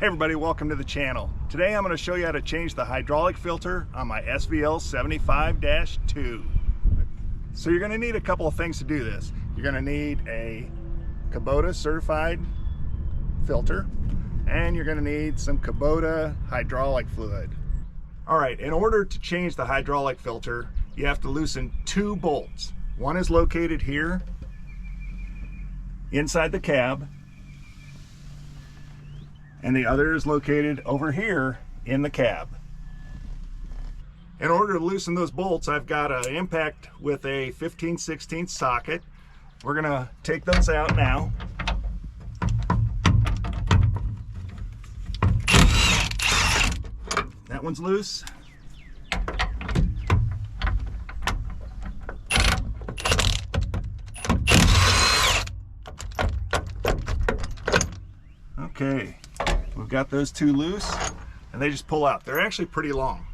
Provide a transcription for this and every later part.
Hey everybody, welcome to the channel. Today I'm going to show you how to change the hydraulic filter on my SVL 75-2. So you're going to need a couple of things to do this. You're going to need a Kubota certified filter, and you're going to need some Kubota hydraulic fluid. Alright, in order to change the hydraulic filter, you have to loosen two bolts. One is located here inside the cab, and the other is located over here in the cab. In order to loosen those bolts, I've got an impact with a 15/16 socket. We're gonna take those out now. That one's loose. Okay. We've got those two loose, and they just pull out. They're actually pretty long.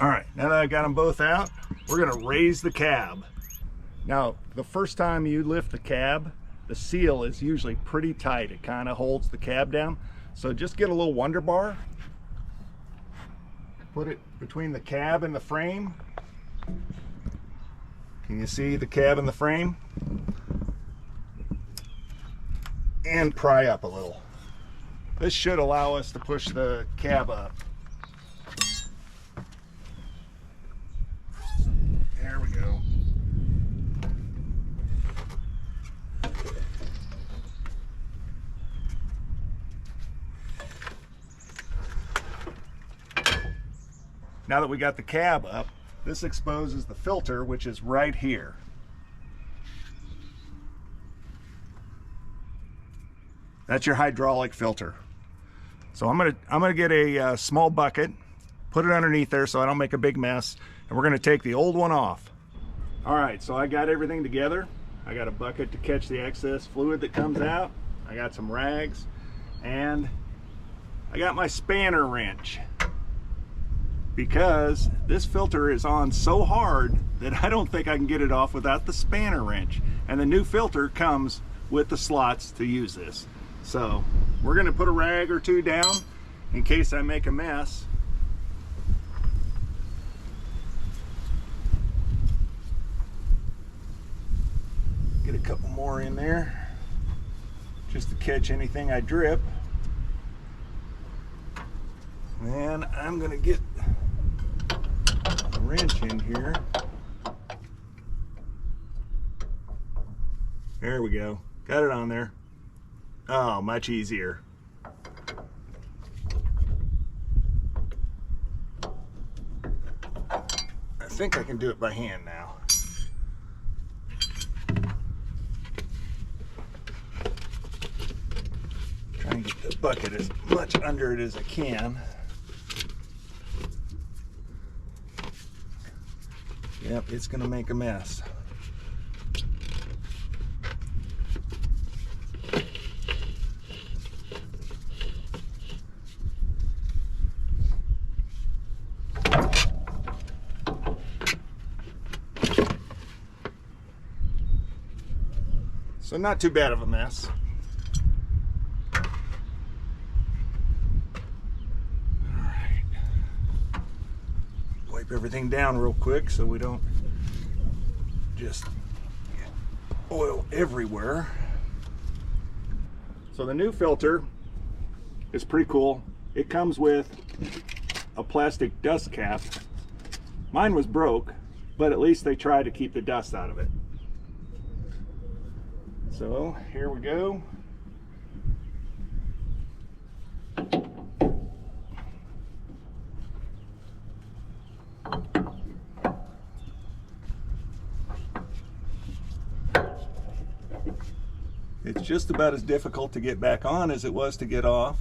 All right, now that I've got them both out, we're gonna raise the cab. Now, the first time you lift the cab, the seal is usually pretty tight. It kind of holds the cab down. So just get a little Wonder Bar, put it between the cab and the frame. Can you see the cab and the frame? And pry up a little. This should allow us to push the cab up. There we go. Now that we got the cab up, this exposes the filter, which is right here. That's your hydraulic filter. So I'm gonna get a small bucket, put it underneath there so I don't make a big mess, and we're gonna take the old one off. All right, so I got everything together. I got a bucket to catch the excess fluid that comes out. I got some rags, and I got my spanner wrench, because this filter is on so hard that I don't think I can get it off without the spanner wrench. And the new filter comes with the slots to use this. So we're gonna put a rag or two down in case I make a mess. Get a couple more in there just to catch anything I drip. And I'm gonna get a wrench in here. There we go, got it on there. Oh, much easier. I think I can do it by hand now. Try and get the bucket as much under it as I can. Yep, it's gonna make a mess. So not too bad of a mess. All right. Wipe everything down real quick so we don't just get oil everywhere. So the new filter is pretty cool. It comes with a plastic dust cap. Mine was broke, but at least they tried to keep the dust out of it. So here we go. It's just about as difficult to get back on as it was to get off.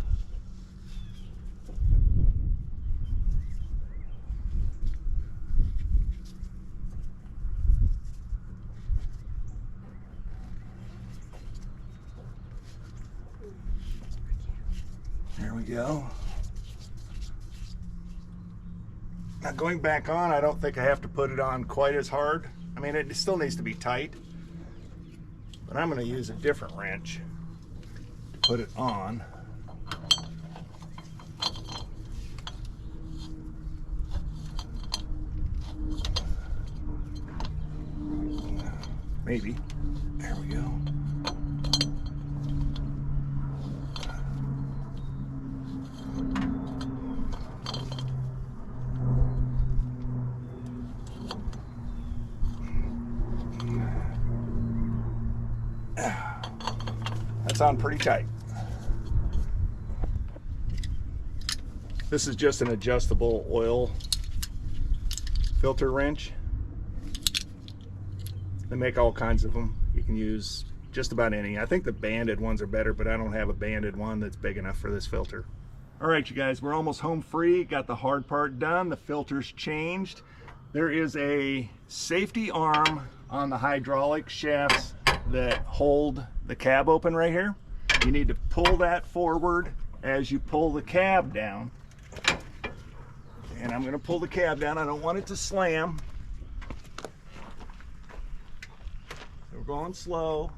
There we go. Now going back on, I don't think I have to put it on quite as hard. I mean, it still needs to be tight, but I'm going to use a different wrench. put it on. Maybe. There we go. That's on pretty tight. This is just an adjustable oil filter wrench. They make all kinds of them. You can use just about any. I think the banded ones are better, but I don't have a banded one that's big enough for this filter. All right, you guys, we're almost home free. Got the hard part done. The filter's changed. There is a safety arm on the hydraulic shafts that hold the cab open right here. You need to pull that forward as you pull the cab down. And I'm going to pull the cab down. I don't want it to slam. So we're going slow.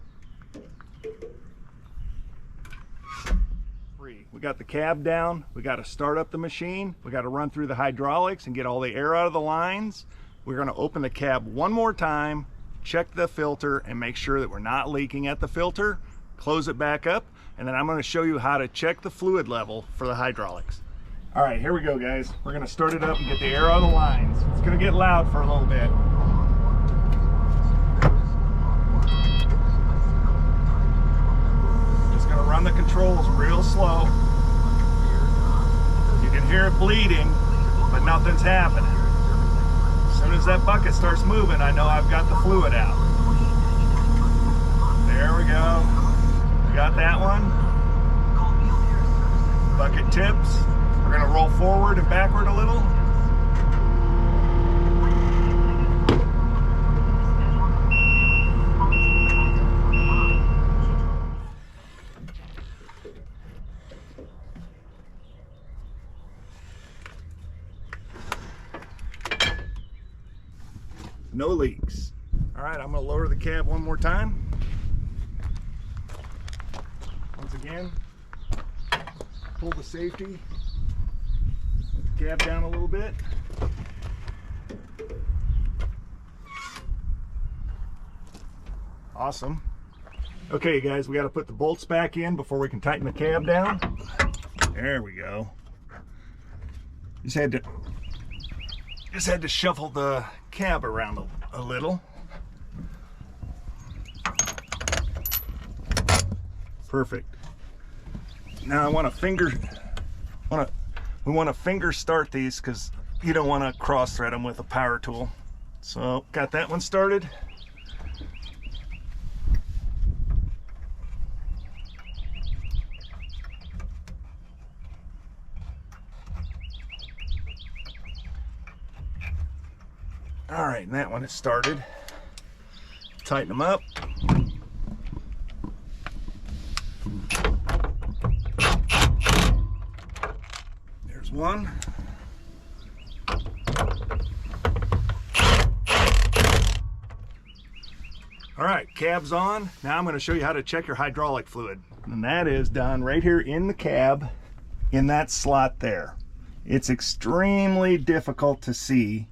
We got the cab down. We got to start up the machine. We got to run through the hydraulics and get all the air out of the lines. We're going to open the cab one more time, check the filter, and make sure that we're not leaking at the filter. Close it back up, and then I'm going to show you how to check the fluid level for the hydraulics. All right, here we go, guys. We're going to start it up and get the air out of the lines. It's going to get loud for a little bit. Just going to run the controls real slow. You can hear it bleeding, but nothing's happening. As soon as that bucket starts moving, I know I've got the fluid out. There we go. We got that one. Bucket tips. We're going to roll forward and backward a little. No leaks. All right, I'm going to lower the cab one more time. Once again, pull the safety, put the cab down a little bit. Awesome. Okay, guys, we got to put the bolts back in before we can tighten the cab down. There we go. Just had to shuffle the cab around a little. Perfect. Now I want to we want to finger start these because you don't want to cross thread them with a power tool. So got that one started. All right, and that one is started. Tighten them up. There's one. All right, cab's on. Now I'm going to show you how to check your hydraulic fluid. And that is done right here in the cab, in that slot there. It's extremely difficult to see.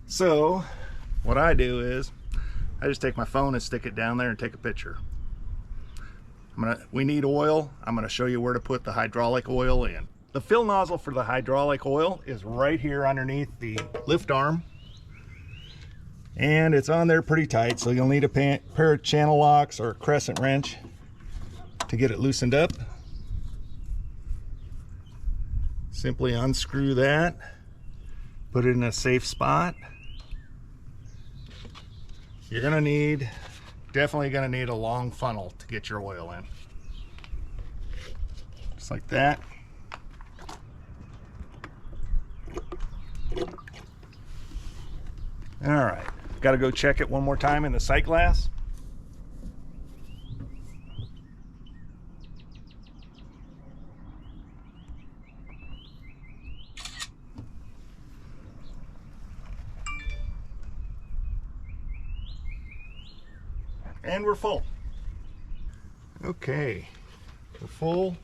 So what I do is I just take my phone and stick it down there and take a picture. We need oil. I'm going to show you where to put the hydraulic oil in. The fill nozzle for the hydraulic oil is right here underneath the lift arm. And it's on there pretty tight, so you'll need a pair of channel locks or a crescent wrench to get it loosened up. Simply unscrew that, put it in a safe spot. You're definitely gonna need a long funnel to get your oil in. Just like that. All right, gotta go check it one more time in the sight glass. And we're full. Okay, we're full.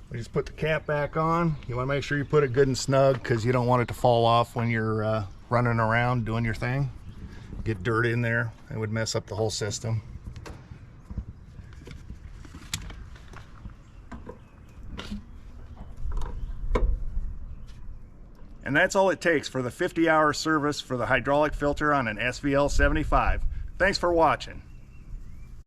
We just put the cap back on. You want to make sure you put it good and snug because you don't want it to fall off when you're running around doing your thing. Get dirt in there, it would mess up the whole system. And that's all it takes for the 50-hour service for the hydraulic filter on an SVL 75. Thanks for watching.